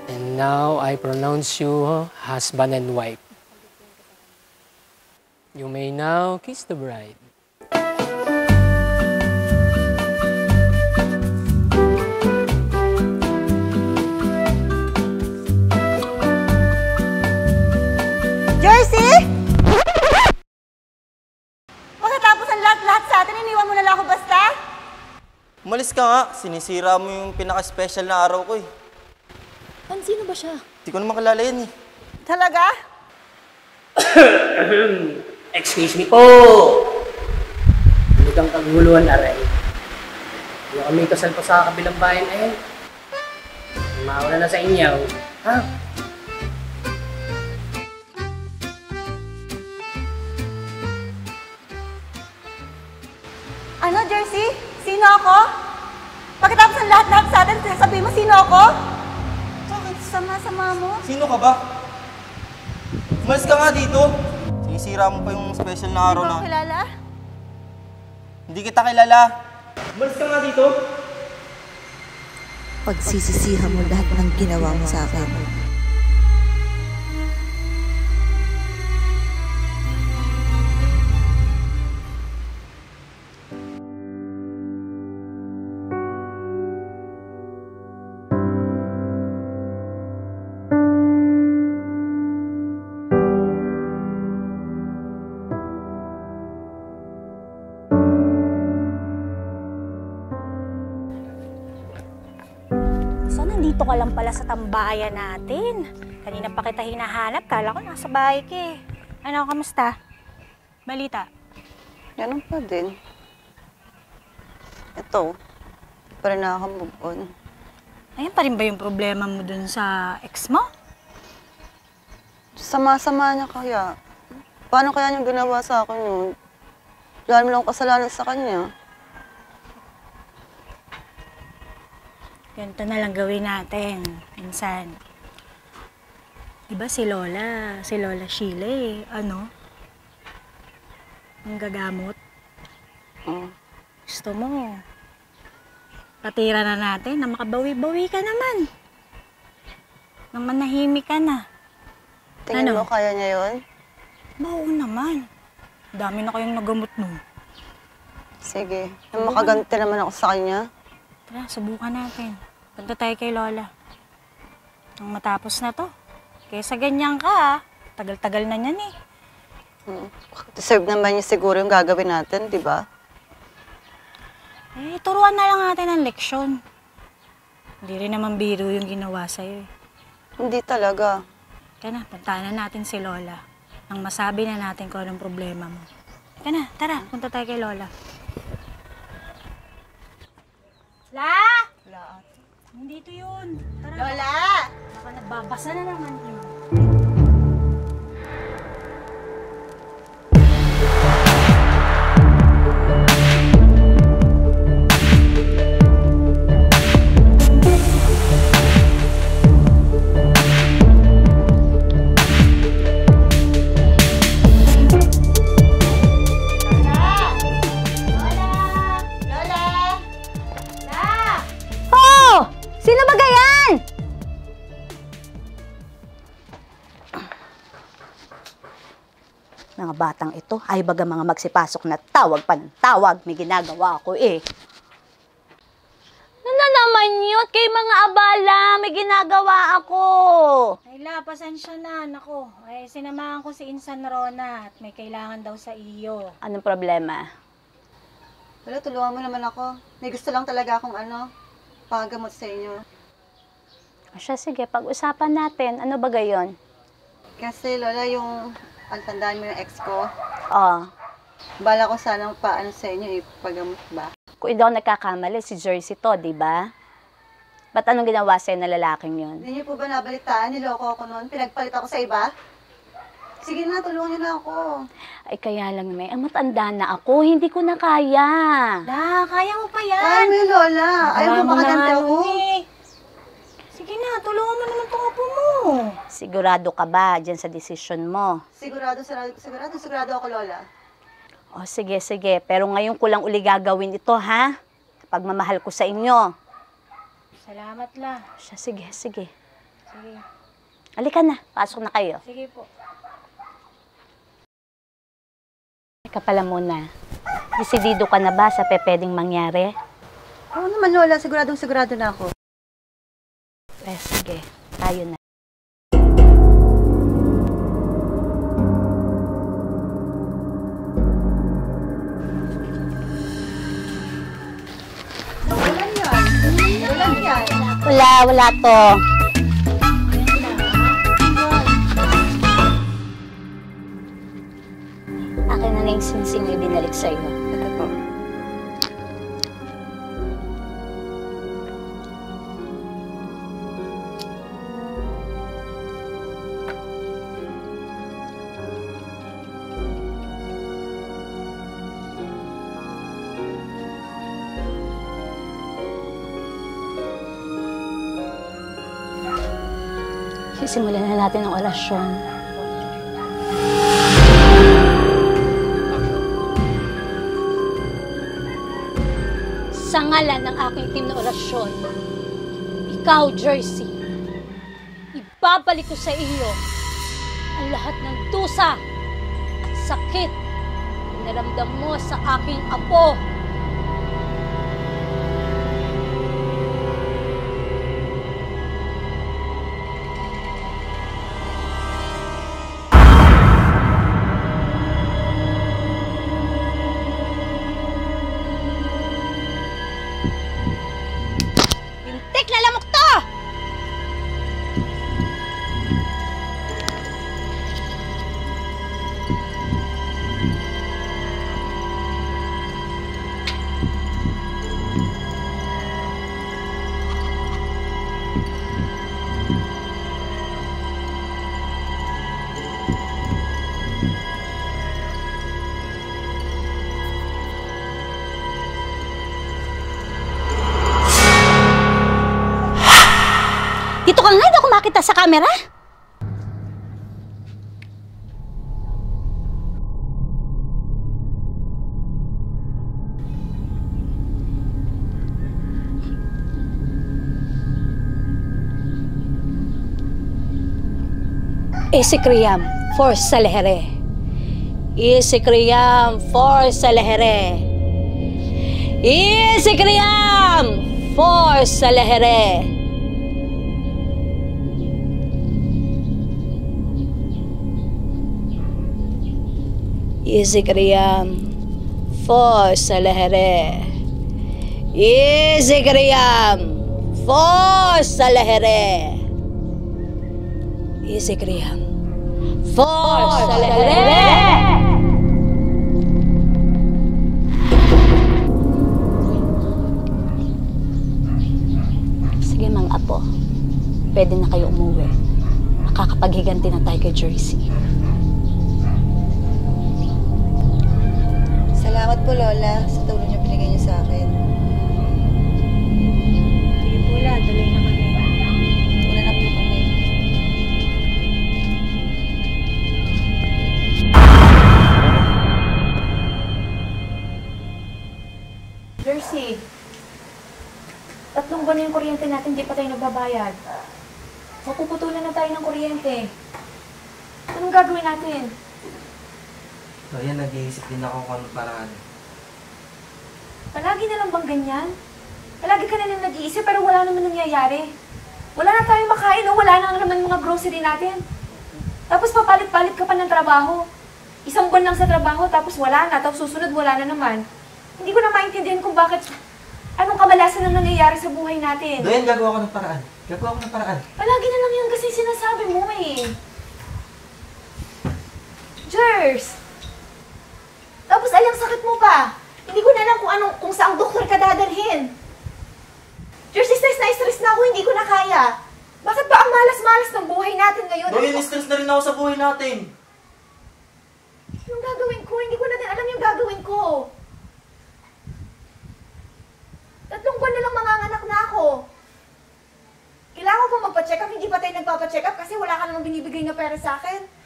And now I pronounce you husband and wife. You may now kiss the bride. Jersey! Pagkatapos ang lahat-lahat sa atin, iniwan mo na lang ako basta? Umalis ka nga. Sinisira mo yung pinaka-special na araw ko eh. Sino ba siya? Hindi ko naman kilala yan eh. Talaga? Excuse me po! Hindi kang kaguluhan, aray. Hindi kami kasal pa sa kabilang bayan eh. Mauna na sa inyo. Ha? Ano, Jersey? Sino ako? Pagkatapos ng lahat-lahat sa atin, sabihin mo sino ako? Bakit sama-sama mo? Sino ka ba? Umalis ka nga dito. Sinisira mo pa yung special na araw na. Hindi mo kilala? Hindi kita kilala. Umalis ka nga dito. Pagsisisihan mo lahat ng ginawa mo sa akin. Nandito ka lang pala sa tambayan natin. Kanina pa kita hinahanap, kala ko nasa bahay ka eh. Ano, kamusta? Balita? Ganun pa din. Ito, pa rin nakaka-move on. Ayan pa rin ba yung problema mo dun sa ex mo? Sama-sama niya kaya. Paano kaya niyang ginawa sa akin yun? Wala naman akong kasalanan sa kanya. Ganito na lang gawin natin, minsan. Diba si Lola Sheila eh, ano? Ang gagamot. Gusto mo, patira na natin na makabawi-bawi ka naman. Nang manahimik ka na. Tingin mo kaya niya yun? Oo naman. Dami na kayong nagamot nun. Sige, makaganti naman ako sa kanya. Tara, subukan natin. Punta tayo kay Lola. Nang matapos na to. Kaysa ganyan ka, tagal-tagal na niyan eh. Deserve naman niya siguro yung gagawin natin, di ba? Eh, turuan na lang natin ang leksyon. Hindi rin naman biro yung ginawa sa'yo eh. Hindi talaga. Kaya na, puntahan na natin si Lola. Nang masabi na natin kung anong problema mo. Kaya na, tara, punta tayo kay Lola. Wala. Nandito yun. Tara. Lola! Baka nagbabasa na naman yun. Mga batang ito, ay baga mga magsipasok na tawag pa ng tawag. May ginagawa ako eh. Ano na naman yun? Kay mga abala, may ginagawa ako. Ayla, pasensya na. Nako, sinamahan ko si Insan Rona at may kailangan daw sa iyo. Anong problema? Lola, tulungan mo naman ako. May gusto lang talaga akong pagamot sa inyo. O siya, sige, pag-usapan natin. Ano ba gayon? Kasi Lola, yung pagtandaan mo yung ex ko, Oh, bala ko sanang paano sa inyo, ipagamot ba? kung hindi ako nagkakamali, si Jersey to, di ba? Ba't anong ginawa sa'yo na lalaking yun? Hindi niyo po ba nabalitaan? Niloko ako noon? Pinagpalit ako sa iba? Sige na, tulungan niyo na ako. Ay, kaya lang, may, matanda na ako. Hindi ko na kaya. La, kaya mo pa yan. Kaya mo yun, Lola. Ayaw mo makagante ako. Sige na, tulungan mo naman itong apo mo. Sigurado ka ba dyan sa desisyon mo? Sigurado ako, Lola. O, sige, sige. Pero ngayon ko lang uli gagawin ito, ha? Pagmamahal ko sa inyo. Salamat, La. Siya, sige, sige. Sige. Halika na. Pasok na kayo. Sige po. Teka pala muna. Desidido ka na ba sa pwedeng mangyari? Oo naman, Lola. Sigurado na ako. Sige. Tayo na. Wala to. Akin na yung sinsing na binalik sa'yo. Ito po. Sisimulan na natin ang orasyon. Sa ngalan ng aking team na orasyon, ikaw, Jersey, ibabalik ko sa iyo ang lahat ng dusa at sakit na naramdam mo sa aking apo. Lalamok to! Dito ka nga, hindi ako makita sa camera. Isikriam for Salehere. Isikriam for Salehere. Isikriam for Salehere. Isikriam for Salehere. Isikriam for Salehere. Isikriam for Salehere. Sige, mga apo. Pwede na kayo umuwi. Makakapaghiganti na tayo kay Jersey. Salamat po, Lola, sa tulong niyo binigay niyo sa akin. Sige po, La. Tuloy na kami. Una na po kami. Jersey, 3 buwan na yung kuryente natin, di pa tayo nagbabayad. Mapuputulan na tayo ng kuryente. Anong gagawin natin? So, yan, nag-iisip din ako kung anong paraan. Palagi na lang bang ganyan? Palagi ka na lang nag-iisip pero wala naman nangyayari. Wala na tayong makain o wala na naman mga grocery natin. Tapos papalit-palit ka pa ng trabaho. Isang buwan lang sa trabaho tapos wala na, tapos susunod wala na naman. Hindi ko na maintindihan kung bakit, anong kamalasan ang nangyayari sa buhay natin. Doon, gagawa ko ng paraan. Gagawa ko ng paraan. Palagi na lang yan kasi sinasabi mo eh. Jers! Tapos ay, ang sakit mo pa. Hindi ko na alam kung saang doktor ka dadalhin. Jers, stress na ako, hindi ko na kaya. Bakit ba ang malas-malas ng buhay natin ngayon? Doon, stress na rin ako sa buhay natin. Anong gagawin ko? Hindi ko na din alam yung gagawin ko. 3 buwan na lang manganganak na ako. Kailangan ko magpa-check up, hindi pa tayo nagpapa-check up kasi wala ka namang binibigay na pera sa akin.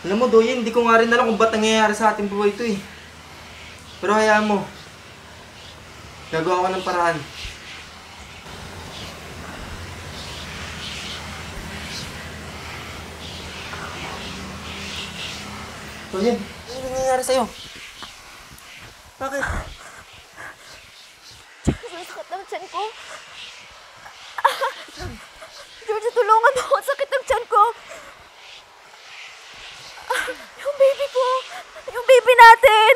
Alam mo, Doyen, hindi ko nga rin alam kung ba't nangyayari sa ating buhay ito eh. Pero hayaan mo. Gagawa ko ng paraan. Doyen, ano nangyayari sa'yo? Bakit? Ang sakit ng tiyan ko. George, tulungan mo. Ang sakit ng tiyan ko. Yung baby ko. Yung baby natin.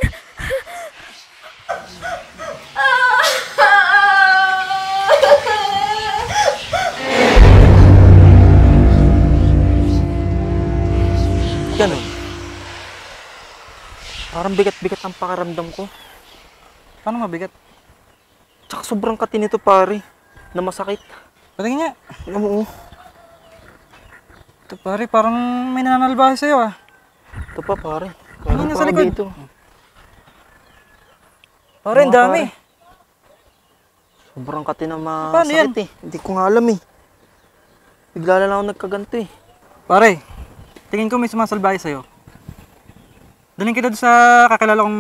Ganun. Parang bigat-bigat ang pakaramdam ko. Paano mabigat? Tsaka sobrang kati nito, pare. Na masakit. Patingin niya. Oo. Ito pare, parang may nananalbahe sa'yo ah. Ito pa, pare. Ano Parang nga sa likod? dito. Pare, ang Oo, dami. pare. Sobrang kati na Paano yan? masakit eh. Hindi ko nga alam eh. Bigla na lang ako nagkaganto eh. Pare, tingin ko may sumasalbahe sa'yo. Dalhin kita doon sa kakilala kong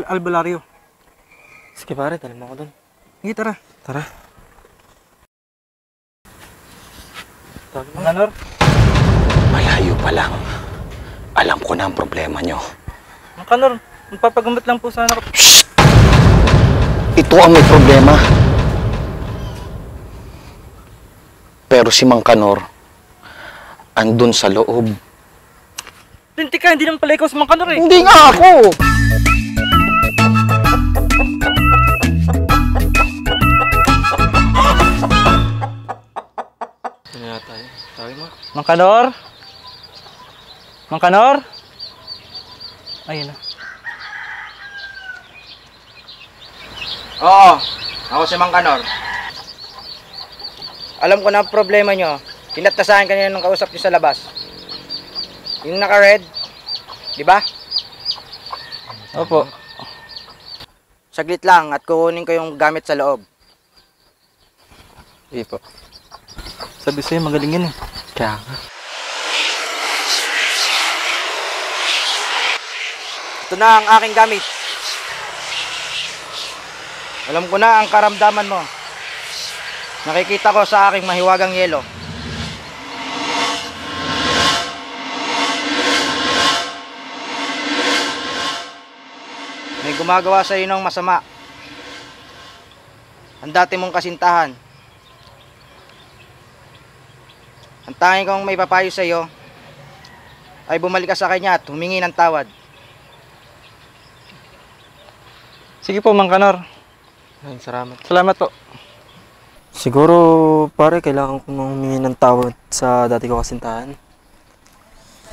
albularyo. Sige pare, dali mo ako dun. Sige, tara. Tara. Manor? Malayo pa lang. Alam ko na ang problema nyo. Mang Kanor, magpapagamot lang po sana ako. Ito ang may problema. Pero si Mang Kanor, andun sa loob. Linti ka, hindi naman pala ikaw si Mang Kanor eh. Hindi nga ako! Ano na tayo? Tawag mo? Mang Kanor? Mang Kanor? Ayun na. Oo, ako si Mang Kanor. Alam ko na ang problema nyo. Tinatasahan kanina nung kausap nyo sa labas. Yung naka-red, di ba? Opo. Saglit lang at kukunin ko yung gamit sa loob. Hindi po. Sabi sa'yo, magaling yan eh. Kaya nga. Ito na ang aking gamit. Alam ko na ang karamdaman mo. Nakikita ko sa aking mahiwagang yelo. May gumagawa sa iyo ng masama. Ang dati mong kasintahan. Ang tanging kong may papayo sa iyo ay bumalik ka sa kanya at humingi ng tawad. Sige po, Mang Kanor. Maraming salamat. Salamat po. Siguro, pare, kailangan ko nang humingi ng tawad sa dati ko kasintahan.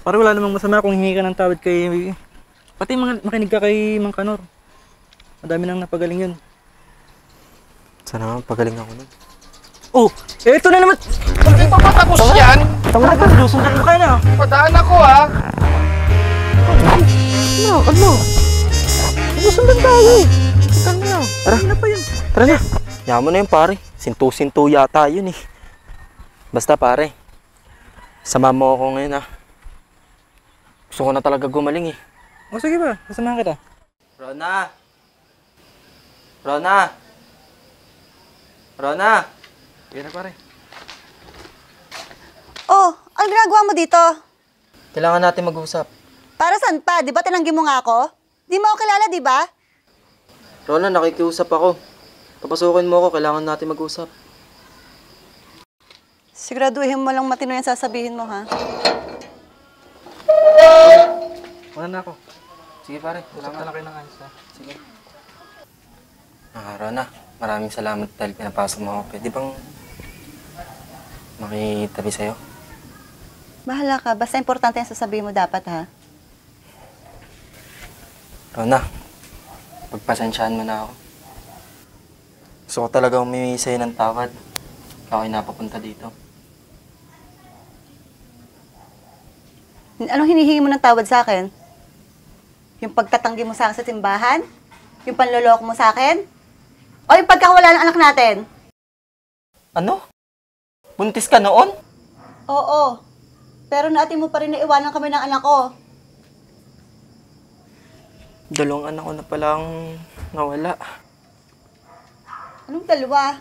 Pare, wala namang masama kung hingi ka ng tawad kay... Pati makinig ka kay Mang Kanor. Madami nang napagaling yun. Sana nga, pagaling ako nun. Oh, eto na naman! Hindi pa matapos yan! Tama na, lusundan mo ka na. Padaan ako ha! Ano? Susundan tayo eh. Tara. Ano pa yun? Tara na. Yaman na yun, pare. Sinto-sinto yata yun eh. Basta, pare. Sama mo ako ngayon ah. Gusto ko na talaga gumaling eh. O sige ba, kasamahan kita. Rona! Rona! Rona! Yan na pare. Oh, ang ginagawa mo dito? Kailangan natin mag-usap. Para saan pa? Di ba tinanggi mo nga ako? Di mo ako kilala, di ba? Rona, nakikiusap ako. Papasukin mo ako, kailangan natin mag-usap. Siguraduhin mo lang matino yung sasabihin mo, ha? Una na ako. Sige pare, Usap na lang kayo ng ayos ha. Sige. Rona, maraming salamat dahil pinapasok mo ako. Pwede bang makitabi sa'yo? Bahala ka. Basta importante yung sasabihin mo dapat, ha? Rona, pagpasensyahan mo na ako. Gusto ko talaga humingi sa'yo ng tawad. Ikaw ay napapunta dito. Anong hinihingi mo ng tawad sa akin? Yung pagtatanggi mo sa akin sa simbahan? Yung panloloko mo sa akin? O yung pagkawala ng anak natin? Ano? Buntis ka noon? Oo. Pero natin mo pa rin naiwanan kami ng anak ko. Dalawang anak ko na palang nawala. Anong dalawa?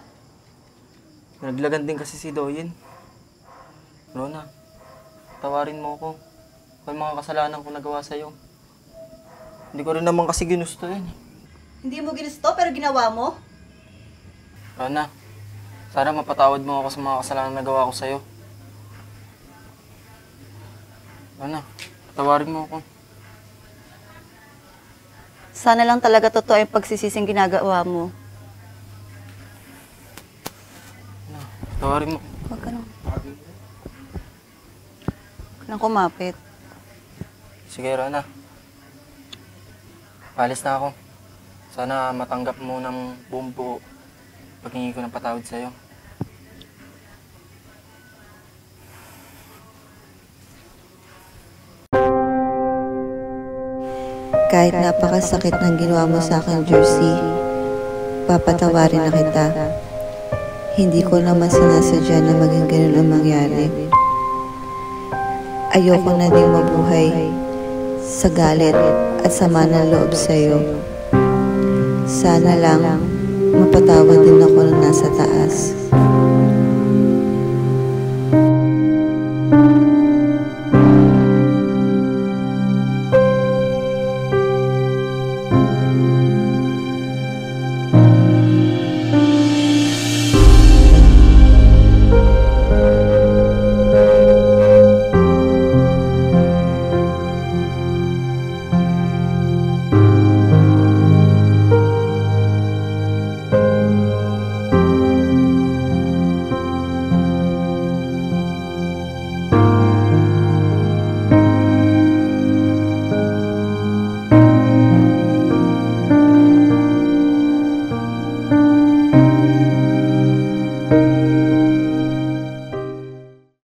Naglagan din kasi si Doyen. Rona, tawarin mo ako. Kung mga kasalanan ko nagawa sa'yo. Hindi ko rin naman kasi ginusto yun. Hindi mo ginusto pero ginawa mo? Rona, sana mapatawad mo ako sa mga kasalanan na nagawa ko sa'yo. Rona, tawarin mo ako. Sana lang talaga totoo yung pagsisising ginagawa mo. Tawarin mo. Huwag ka nang. Huwag ka nang kumapit. Sige, Rona. Paalis na ako. Sana matanggap mo ng buong buo paghingi ko ng patawad sa'yo. Kahit napakasakit ng ginawa mo sa akin, Jersey, papatawarin na kita. Hindi ko naman sinasadya na maging ganun ang mangyari. Ayoko na din mabuhay sa galit at sama ng loob sa'yo. Sana lang mapatawad din ako ng nasa taas.